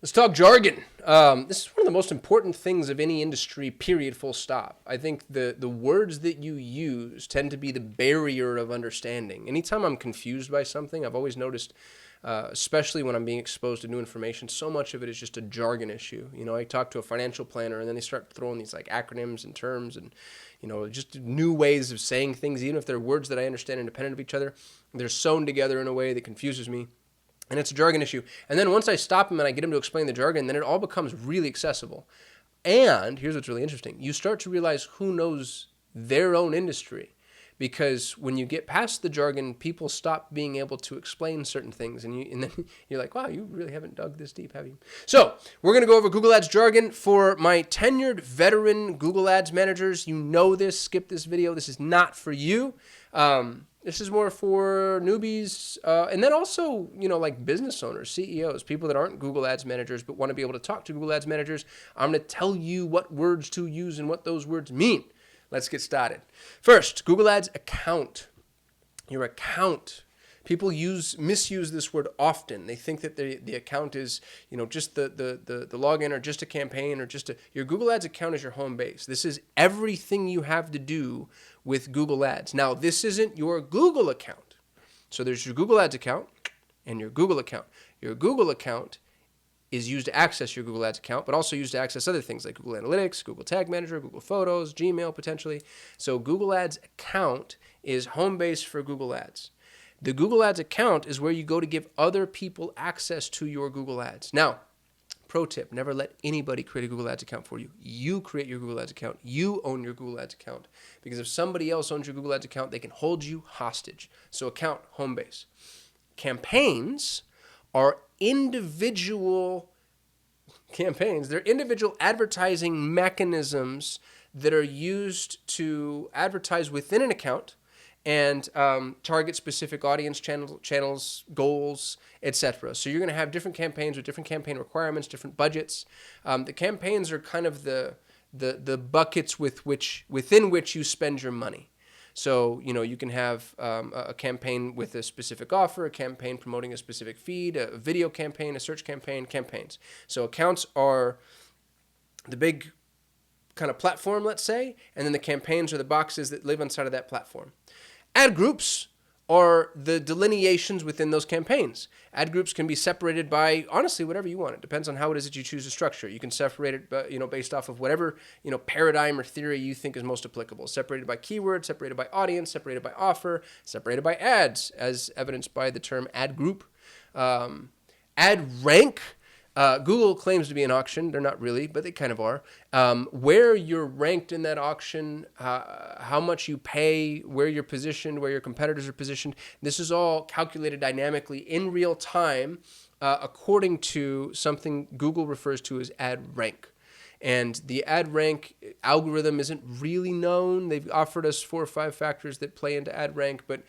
Let's talk jargon. This is one of the most important things of any industry, period, full stop. I think the words that you use tend to be the barrier of understanding. Anytime I'm confused by something, I've always noticed, especially when I'm being exposed to new information, so much of it is just a jargon issue. You know, I talk to a financial planner and then they start throwing these like acronyms and terms and, just new ways of saying things, even if they're words that I understand independent of each other. They're sewn together in a way that confuses me. And it's a jargon issue. And then once I stop him and I get him to explain the jargon, then it all becomes really accessible. And here's what's really interesting. You start to realize who knows their own industry. Because when you get past the jargon, people stop being able to explain certain things. And then you're like, wow, you really haven't dug this deep, have you? So we're going to go over Google Ads jargon for my tenured veteran Google Ads managers. You know this. Skip this video. This is not for you. This is more for newbies, and then also, like business owners, CEOs, people that aren't Google Ads managers but want to be able to talk to Google Ads managers. I'm going to tell you what words to use and what those words mean. Let's get started. First, Google Ads account. Your account. People misuse this word often. They think that the account is, just the login or just a campaign or your Google Ads account is your home base. This is everything you have to do with Google Ads. Now, this isn't your Google account. So there's your Google Ads account and your Google account. Your Google account is used to access your Google Ads account, but also used to access other things like Google Analytics, Google Tag Manager, Google Photos, Gmail potentially. So Google Ads account is home base for Google Ads. The Google Ads account is where you go to give other people access to your Google Ads. Now, pro tip, never let anybody create a Google Ads account for you. You create your Google Ads account. You own your Google Ads account. Because if somebody else owns your Google Ads account, they can hold you hostage. So account, home base. Campaigns are individual campaigns. They're individual advertising mechanisms that are used to advertise within an account and target specific audience channels, goals, etc. So you're going to have different campaigns with different campaign requirements, different budgets. The campaigns are kind of the buckets within which you spend your money. So, you can have a campaign with a specific offer, a campaign promoting a specific feed, a video campaign, a search campaign, campaigns. So accounts are the big kind of platform, let's say, and then the campaigns are the boxes that live inside of that platform. Ad groups are the delineations within those campaigns. Ad groups can be separated by, honestly, whatever you want. It depends on how it is that you choose to structure. You can separate it, based off of whatever, paradigm or theory you think is most applicable. Separated by keyword, separated by audience, separated by offer, separated by ads, as evidenced by the term ad group. Ad rank. Google claims to be an auction. They're not really, but they kind of are. Where you're ranked in that auction, how much you pay, where you're positioned, where your competitors are positioned. This is all calculated dynamically in real time according to something Google refers to as ad rank. And the ad rank algorithm isn't really known. They've offered us 4 or 5 factors that play into ad rank, but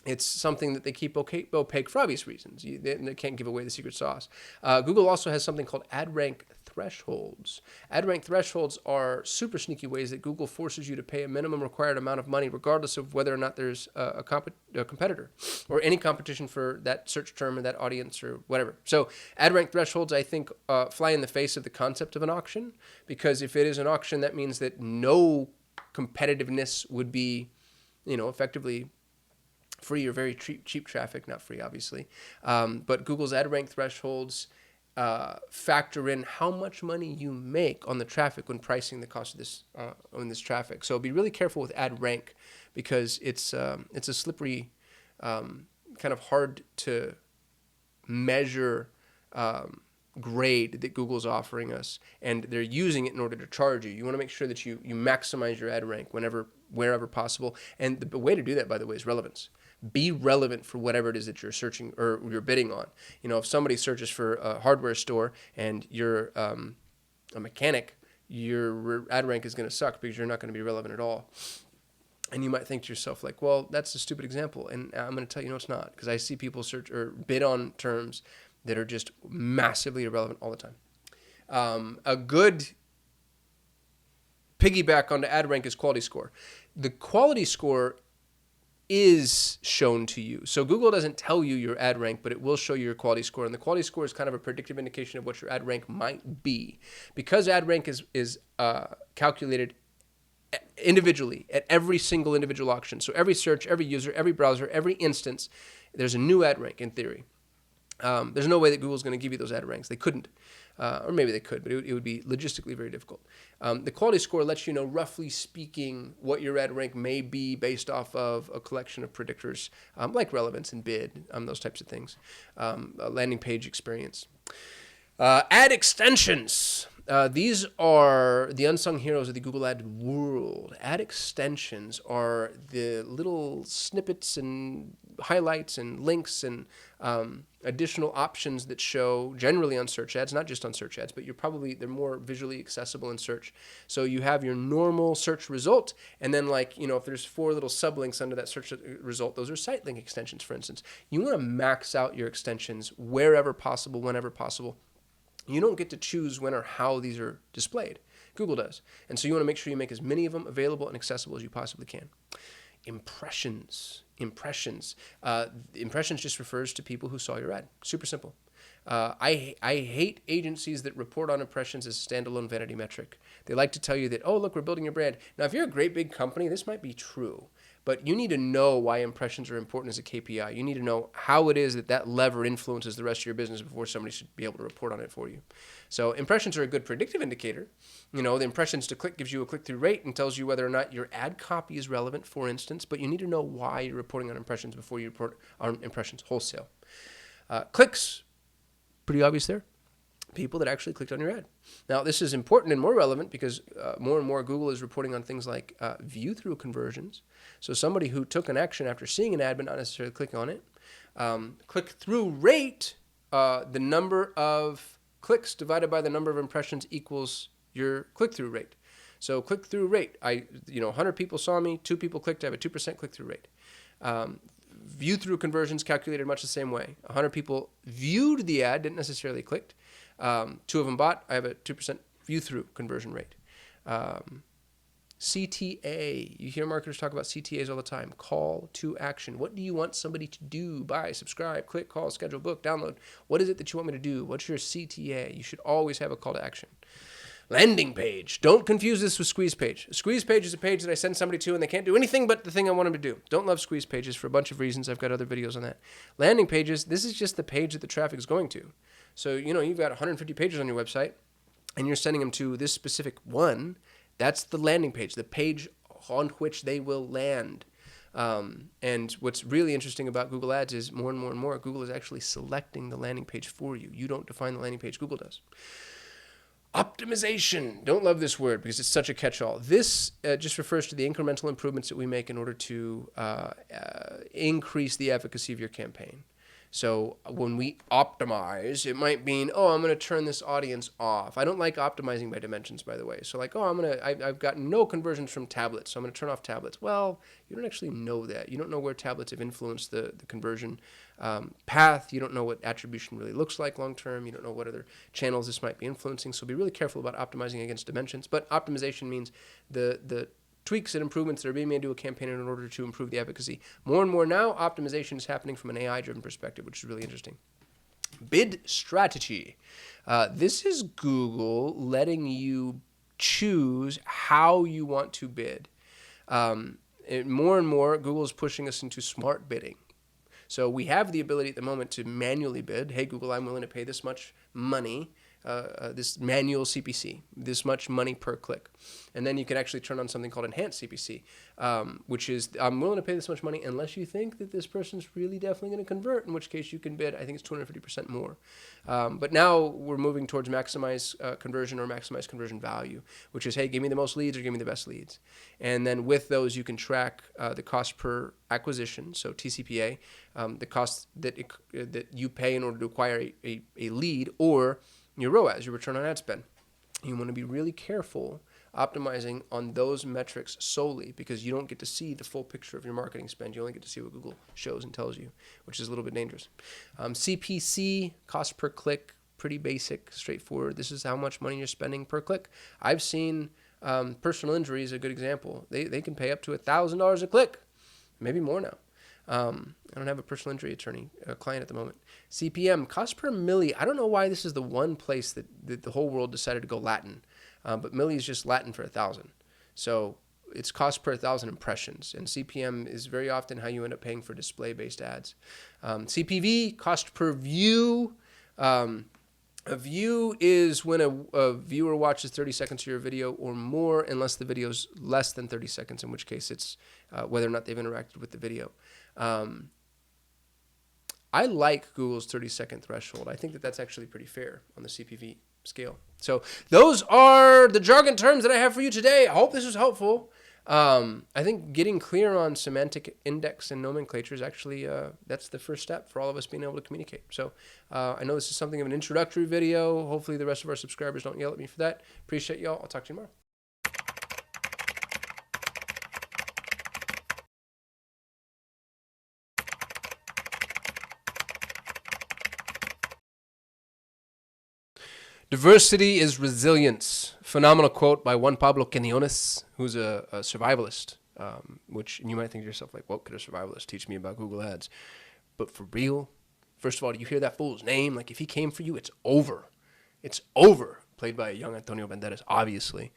it's something that they keep opaque for obvious reasons. They can't give away the secret sauce. Google also has something called ad rank thresholds. Ad rank thresholds are super sneaky ways that Google forces you to pay a minimum required amount of money, regardless of whether or not there's a competitor or any competition for that search term or that audience or whatever. So ad rank thresholds, I think, fly in the face of the concept of an auction, because if it is an auction, that means that no competitiveness would be, effectively free or very cheap traffic, not free, obviously. But Google's ad rank thresholds factor in how much money you make on the traffic when pricing the cost of this on this traffic. So be really careful with ad rank, because it's a slippery, kind of hard to measure grade that Google's offering us, and they're using it in order to charge you. You want to make sure that you maximize your ad rank wherever possible. And the way to do that, by the way, is relevance. Be relevant for whatever it is that you're searching or you're bidding on. If somebody searches for a hardware store and you're a mechanic, your ad rank is going to suck because you're not going to be relevant at all. And you might think to yourself, like, well, that's a stupid example. And I'm going to tell you, no, it's not, because I see people search or bid on terms that are just massively irrelevant all the time. A good piggyback onto ad rank is quality score. The quality score is shown to you. So Google doesn't tell you your ad rank, but it will show you your quality score. And the quality score is kind of a predictive indication of what your ad rank might be. Because ad rank is calculated individually at every single individual auction. So every search, every user, every browser, every instance, there's a new ad rank in theory. There's no way that Google's going to give you those ad ranks. They couldn't. Or maybe they could, but it would be logistically very difficult. The quality score lets you know, roughly speaking, what your ad rank may be based off of a collection of predictors like relevance and bid, those types of things, landing page experience. Ad extensions. These are the unsung heroes of the Google Ad world. Ad extensions are the little snippets and highlights and links and additional options that show generally on search ads, not just on search ads, but they're more visually accessible in search. So you have your normal search result, and then if there's 4 little sublinks under that search result, those are site link extensions, for instance. You want to max out your extensions wherever possible, whenever possible. You don't get to choose when or how these are displayed. Google does. And so you want to make sure you make as many of them available and accessible as you possibly can. Impressions. Impressions just refers to people who saw your ad. Super simple. I hate agencies that report on impressions as a standalone vanity metric. They like to tell you that, oh, look, we're building your brand. Now, if you're a great big company, this might be true. But you need to know why impressions are important as a KPI. You need to know how it is that lever influences the rest of your business before somebody should be able to report on it for you. So impressions are a good predictive indicator. The impressions to click gives you a click-through rate and tells you whether or not your ad copy is relevant, for instance. But you need to know why you're reporting on impressions before you report on impressions wholesale. Clicks, pretty obvious there. People that actually clicked on your ad. Now, this is important and more relevant because more and more Google is reporting on things like view-through conversions. So somebody who took an action after seeing an ad but not necessarily clicking on it. Click-through rate, the number of clicks divided by the number of impressions equals your click-through rate. So click-through rate, 100 people saw me, 2 people clicked, I have a 2% click-through rate. View-through conversions calculated much the same way. 100 people viewed the ad, didn't necessarily clicked. 2 of them bought, I have a 2% view-through conversion rate. CTA, you hear marketers talk about CTAs all the time. Call to action. What do you want somebody to do? Buy, subscribe, click, call, schedule, book, download. What is it that you want me to do? What's your CTA? You should always have a call to action. Landing page. Don't confuse this with squeeze page. A squeeze page is a page that I send somebody to and they can't do anything but the thing I want them to do. Don't love squeeze pages for a bunch of reasons. I've got other videos on that. Landing pages, this is just the page that the traffic is going to. So, you've got 150 pages on your website and you're sending them to this specific one. That's the landing page, the page on which they will land. And what's really interesting about Google Ads is more and more, Google is actually selecting the landing page for you. You don't define the landing page, Google does. Optimization. Don't love this word because it's such a catch-all. This just refers to the incremental improvements that we make in order to increase the efficacy of your campaign. So when we optimize, it might mean, I'm going to turn this audience off. I don't like optimizing by dimensions, by the way. So I've got no conversions from tablets, so I'm going to turn off tablets. Well, you don't actually know that. You don't know where tablets have influenced the conversion path. You don't know what attribution really looks like long-term. You don't know what other channels this might be influencing. So be really careful about optimizing against dimensions. But optimization means the tweaks and improvements that are being made to a campaign in order to improve the efficacy. More and more now, optimization is happening from an AI-driven perspective, which is really interesting. Bid strategy. This is Google letting you choose how you want to bid. More and more, Google is pushing us into smart bidding. So we have the ability at the moment to manually bid. Hey, Google, I'm willing to pay this much money, this manual CPC, this much money per click. And then you can actually turn on something called enhanced CPC, which is I'm willing to pay this much money unless you think that this person's really definitely going to convert, in which case you can bid, I think it's 250% more. But now we're moving towards maximize conversion or maximize conversion value, which is, hey, give me the most leads or give me the best leads. And then with those, you can track the cost per acquisition, so TCPA, the cost that you pay in order to acquire a lead, or your ROAS, your return on ad spend. You want to be really careful optimizing on those metrics solely because you don't get to see the full picture of your marketing spend. You only get to see what Google shows and tells you, which is a little bit dangerous. CPC, cost per click, pretty basic, straightforward. This is how much money you're spending per click. I've seen personal injury is a good example. They can pay up to $1,000 a click. maybe more now. I don't have a personal injury attorney client at the moment. CPM, cost per milli. I don't know why this is the one place that the whole world decided to go Latin, but milli is just Latin for 1,000. So it's cost per 1,000 impressions, and CPM is very often how you end up paying for display-based ads. CPV, cost per view. A view is when a viewer watches 30 seconds of your video or more, unless the video is less than 30 seconds, in which case it's whether or not they've interacted with the video. I like Google's 30-second threshold. I think that that's actually pretty fair on the CPV scale. So those are the jargon terms that I have for you today. I hope this was helpful. I think getting clear on semantic index and nomenclature is actually, that's the first step for all of us being able to communicate. So I know this is something of an introductory video. Hopefully the rest of our subscribers don't yell at me for that. Appreciate y'all. I'll talk to you tomorrow. Diversity is resilience. Phenomenal quote by Juan Pablo Quinones, who's a survivalist, which you might think to yourself, like, what could a survivalist teach me about Google Ads? But for real, first of all, you hear that fool's name? Like, if he came for you, it's over. It's over. Played by a young Antonio Banderas, obviously.